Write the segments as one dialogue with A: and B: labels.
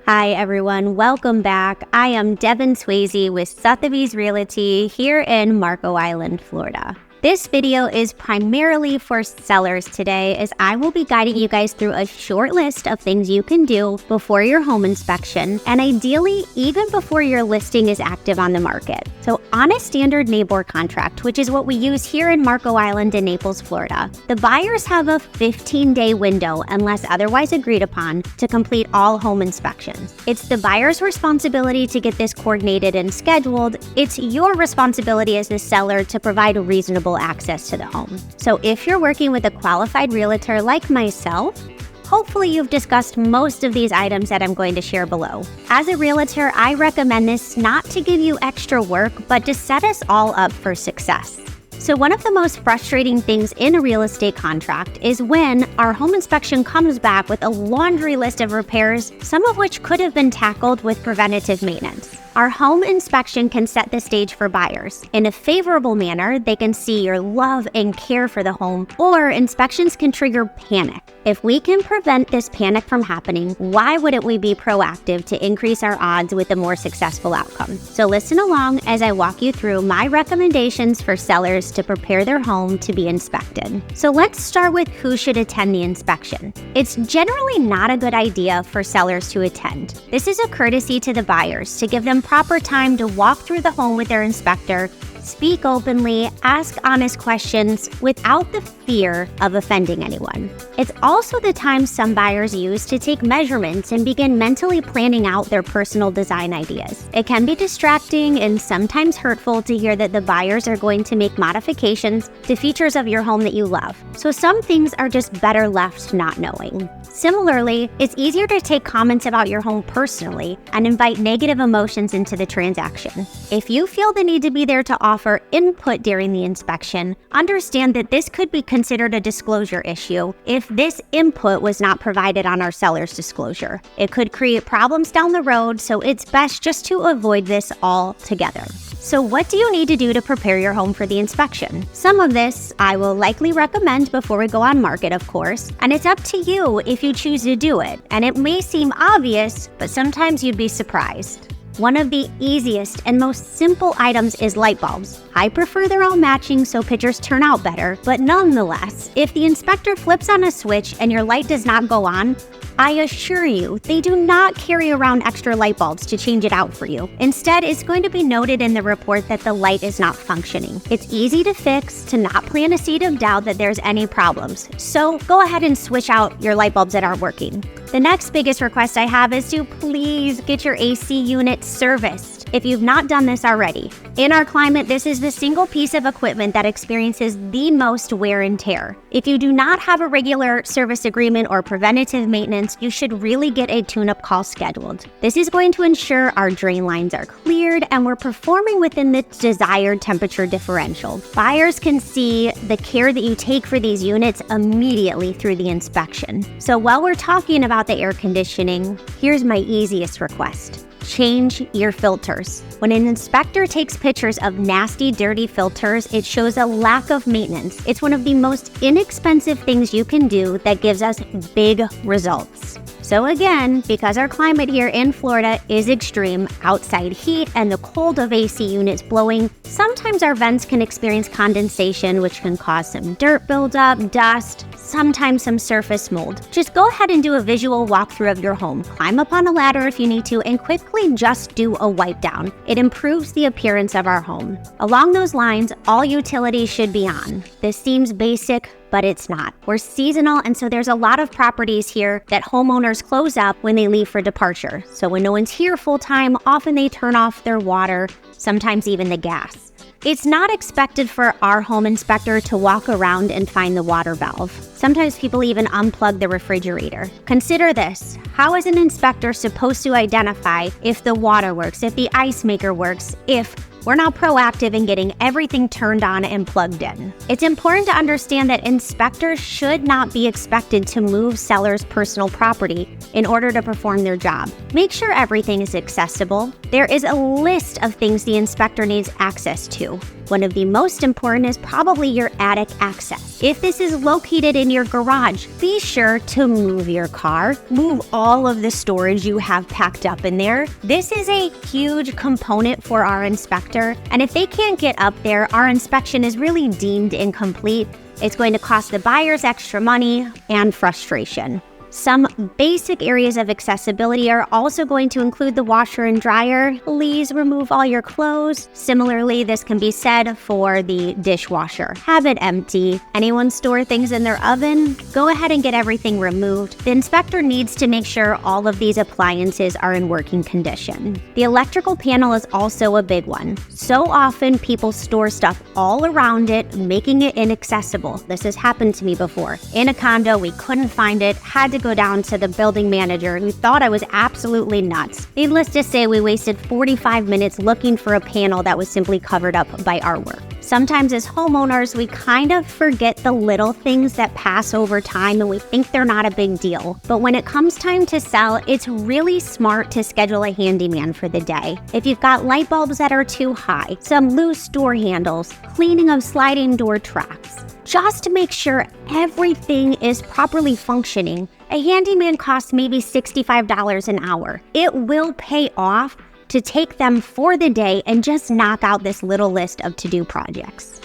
A: Hi everyone, welcome back. I am Devin Sweazy with Sotheby's Realty here in Marco Island, Florida. This video is primarily for sellers today, as I will be guiding you guys through a short list of things you can do before your home inspection, and ideally even before your listing is active on the market. So on a standard neighbor contract, which is what we use here in Marco Island in Naples, Florida, the buyers have a 15-day window, unless otherwise agreed upon, to complete all home inspections. It's the buyer's responsibility to get this coordinated and scheduled. It's your responsibility as the seller to provide a reasonable access to the home. So if you're working with a qualified realtor like myself, hopefully you've discussed most of these items that I'm going to share below. As a realtor, I recommend this not to give you extra work, but to set us all up for success. So one of the most frustrating things in a real estate contract is when our home inspection comes back with a laundry list of repairs, some of which could have been tackled with preventative maintenance. Our home inspection can set the stage for buyers. In a favorable manner, they can see your love and care for the home, or inspections can trigger panic. If we can prevent this panic from happening, why wouldn't we be proactive to increase our odds with a more successful outcome? So listen along as I walk you through my recommendations for sellers to prepare their home to be inspected. So let's start with who should attend the inspection. It's generally not a good idea for sellers to attend. This is a courtesy to the buyers to give them proper time to walk through the home with their inspector, speak openly, ask honest questions without the fear of offending anyone. It's also the time some buyers use to take measurements and begin mentally planning out their personal design ideas. It can be distracting and sometimes hurtful to hear that the buyers are going to make modifications to features of your home that you love. So some things are just better left not knowing. Similarly, it's easier to take comments about your home personally and invite negative emotions into the transaction. If you feel the need to be there to offer input during the inspection, understand that this could be considered a disclosure issue if this input was not provided on our seller's disclosure. It could create problems down the road, so it's best just to avoid this altogether. So what do you need to do to prepare your home for the inspection? Some of this I will likely recommend before we go on market, of course, and it's up to you if you choose to do it. And it may seem obvious, but sometimes you'd be surprised. One of the easiest and most simple items is light bulbs. I prefer they're all matching so pictures turn out better, but nonetheless, if the inspector flips on a switch and your light does not go on, I assure you, they do not carry around extra light bulbs to change it out for you. Instead, it's going to be noted in the report that the light is not functioning. It's easy to fix, to not plant a seed of doubt that there's any problems. So go ahead and switch out your light bulbs that aren't working. The next biggest request I have is to please get your AC unit serviced if you've not done this already. In our climate, this is the single piece of equipment that experiences the most wear and tear. If you do not have a regular service agreement or preventative maintenance, you should really get a tune-up call scheduled. This is going to ensure our drain lines are cleared and we're performing within the desired temperature differential. Buyers can see the care that you take for these units immediately through the inspection. So while we're talking about the air conditioning, here's my easiest request. Change your filters. When an inspector takes pictures of nasty, dirty filters, it shows a lack of maintenance. It's one of the most inexpensive things you can do that gives us big results. So again, because our climate here in Florida is extreme, outside heat and the cold of AC units blowing, sometimes our vents can experience condensation, which can cause some dirt buildup, dust, sometimes some surface mold. Just go ahead and do a visual walkthrough of your home. Climb up on a ladder if you need to, and quickly just do a wipe down. It improves the appearance of our home. Along those lines, all utilities should be on. This seems basic, but it's not. We're seasonal, and so there's a lot of properties here that homeowners close up when they leave for departure. So when no one's here full time, often they turn off their water, sometimes even the gas. It's not expected for our home inspector to walk around and find the water valve. Sometimes people even unplug the refrigerator. Consider this. How is an inspector supposed to identify if the water works, if the ice maker works, if we're not proactive in getting everything turned on and plugged in? It's important to understand that inspectors should not be expected to move sellers' personal property in order to perform their job. Make sure everything is accessible. There is a list of things the inspector needs access to. One of the most important is probably your attic access. If this is located in your garage, be sure to move your car. Move all of the storage you have packed up in there. This is a huge component for our inspector, and if they can't get up there, our inspection is really deemed incomplete. It's going to cost the buyers extra money and frustration. Some basic areas of accessibility are also going to include the washer and dryer. Please remove all your clothes. Similarly, this can be said for the dishwasher. Have it empty. Anyone store things in their oven? Go ahead and get everything removed. The inspector needs to make sure all of these appliances are in working condition. The electrical panel is also a big one. So often people store stuff all around it, making it inaccessible. This has happened to me before. In a condo, we couldn't find it, had to go down to the building manager who thought I was absolutely nuts. Needless to say, we wasted 45 minutes looking for a panel that was simply covered up by artwork. Sometimes as homeowners, we kind of forget the little things that pass over time and we think they're not a big deal. But when it comes time to sell, it's really smart to schedule a handyman for the day. If you've got light bulbs that are too high, some loose door handles, cleaning of sliding door tracks, just to make sure everything is properly functioning, a handyman costs maybe $65 an hour. It will pay off to take them for the day and just knock out this little list of to-do projects.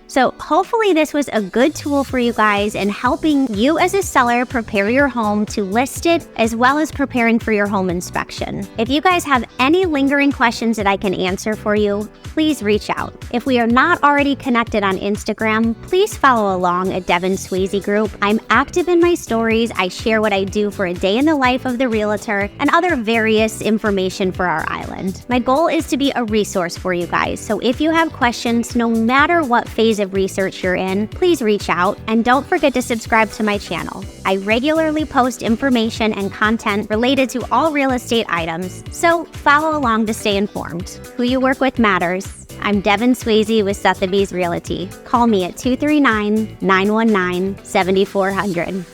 A: So hopefully this was a good tool for you guys in helping you as a seller prepare your home to list it, as well as preparing for your home inspection. If you guys have any lingering questions that I can answer for you, please reach out. If we are not already connected on Instagram, please follow along at Devin Sweazy Group. I'm active in my stories. I share what I do for a day in the life of the realtor and other various information for our island. My goal is to be a resource for you guys. So if you have questions, no matter what phase of research you're in, please reach out and don't forget to subscribe to my channel. I regularly post information and content related to all real estate items, so follow along to stay informed. Who you work with matters. I'm Devin Sweazy with Sotheby's Realty. Call me at 239-919-7400.